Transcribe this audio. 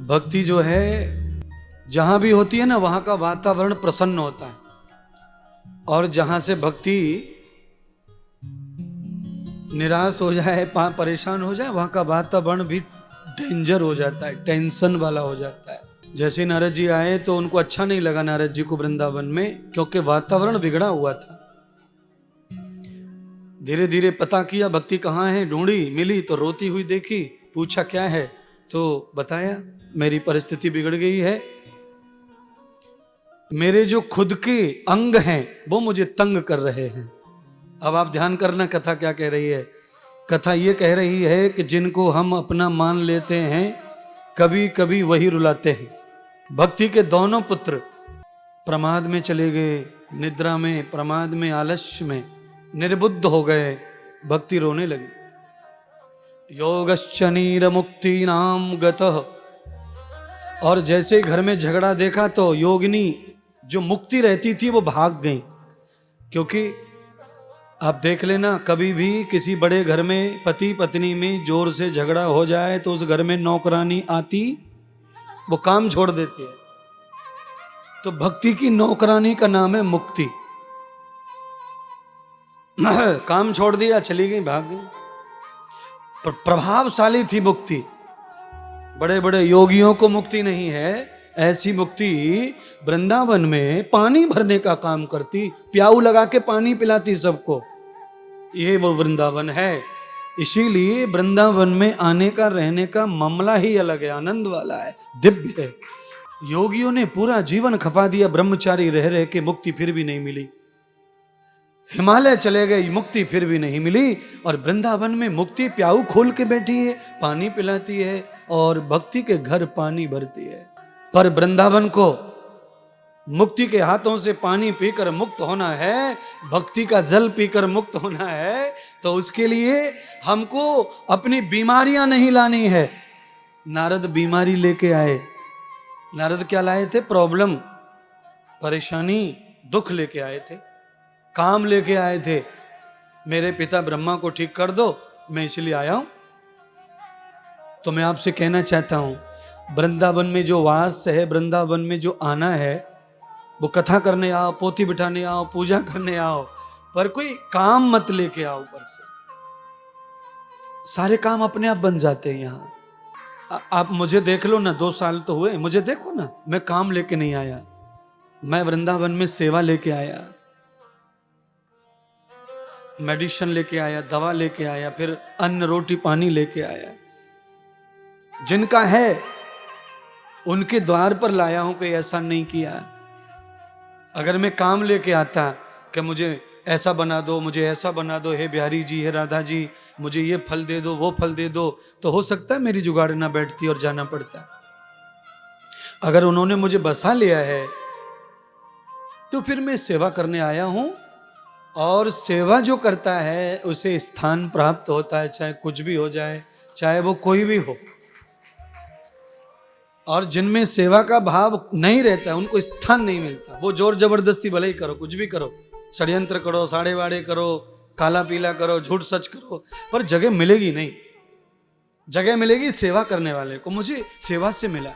भक्ति जो है जहां भी होती है ना, वहां का वातावरण प्रसन्न होता है, और जहां से भक्ति निराश हो जाए, परेशान हो जाए, वहां का वातावरण भी डेंजर हो जाता है, टेंशन वाला हो जाता है। जैसे नारद जी आए तो उनको अच्छा नहीं लगा नारद जी को वृंदावन में, क्योंकि वातावरण बिगड़ा हुआ था। धीरे धीरे पता किया भक्ति कहाँ है, ढूंढी, मिली तो रोती हुई देखी, पूछा क्या है, तो बताया मेरी परिस्थिति बिगड़ गई है, मेरे जो खुद के अंग हैं वो मुझे तंग कर रहे हैं। अब आप ध्यान करना कथा क्या कह रही है। कथा ये कह रही है कि जिनको हम अपना मान लेते हैं कभी कभी वही रुलाते हैं। भक्ति के दोनों पुत्र प्रमाद में चले गए, निद्रा में, प्रमाद में, आलस्य में निर्बुद्ध हो गए। भक्ति रोने लगी। योगश्चनीर मुक्ति नाम गतः, और जैसे घर में झगड़ा देखा तो योगिनी जो मुक्ति रहती थी वो भाग गई। क्योंकि आप देख लेना, कभी भी किसी बड़े घर में पति पत्नी में जोर से झगड़ा हो जाए तो उस घर में नौकरानी आती, वो काम छोड़ देती है। तो भक्ति की नौकरानी का नाम है मुक्ति। काम छोड़ दिया, चली गई, भाग गई। प्रभावशाली थी मुक्ति। बड़े बड़े योगियों को मुक्ति नहीं है, ऐसी मुक्ति वृंदावन में पानी भरने का काम करती, प्याऊ लगा के पानी पिलाती सबको। ये वो वृंदावन है। इसीलिए वृंदावन में आने का, रहने का मामला ही अलग है, आनंद वाला है, दिव्य है। योगियों ने पूरा जीवन खपा दिया ब्रह्मचारी रह रहे के, मुक्ति फिर भी नहीं मिली। हिमालय चले गए, मुक्ति फिर भी नहीं मिली। और वृंदावन में मुक्ति प्याऊ खोल के बैठी है, पानी पिलाती है और भक्ति के घर पानी भरती है। पर वृंदावन को मुक्ति के हाथों से पानी पीकर मुक्त होना है, भक्ति का जल पीकर मुक्त होना है, तो उसके लिए हमको अपनी बीमारियां नहीं लानी है। नारद बीमारी लेके आए। नारद क्या लाए थे? प्रॉब्लम, परेशानी, दुख लेके आए थे, काम लेके आए थे। मेरे पिता ब्रह्मा को ठीक कर दो, मैं इसलिए आया हूं। तो मैं आपसे कहना चाहता हूं, वृंदावन में जो वास है, वृंदावन में जो आना है, वो कथा करने आओ, पोथी बिठाने आओ, पूजा करने आओ, पर कोई काम मत लेके आओ ऊपर से। सारे काम अपने आप बन जाते हैं यहाँ। आप मुझे देख लो ना, 2 साल तो हुए, मुझे देखो ना, मैं काम लेके नहीं आया, मैं वृंदावन में सेवा लेके आया, मेडिसिन लेके आया, दवा लेके आया, फिर अन्न रोटी पानी लेके आया। जिनका है उनके द्वार पर लाया हूं, कोई ऐसा नहीं किया। अगर मैं काम लेके आता कि मुझे ऐसा बना दो, मुझे ऐसा बना दो, हे बिहारी जी, हे राधा जी, मुझे ये फल दे दो, वो फल दे दो, तो हो सकता है मेरी जुगाड़ ना बैठती और जाना पड़ता। अगर उन्होंने मुझे बसा लिया है तो फिर मैं सेवा करने आया हूं, और सेवा जो करता है उसे स्थान प्राप्त होता है, चाहे कुछ भी हो जाए, चाहे वो कोई भी हो। और जिनमें सेवा का भाव नहीं रहता है उनको स्थान नहीं मिलता। वो जोर जबरदस्ती भले ही करो, कुछ भी करो, षड्यंत्र करो, साड़े वाड़े करो, काला पीला करो, झूठ सच करो, पर जगह मिलेगी नहीं। जगह मिलेगी सेवा करने वाले को। मुझे सेवा से मिला।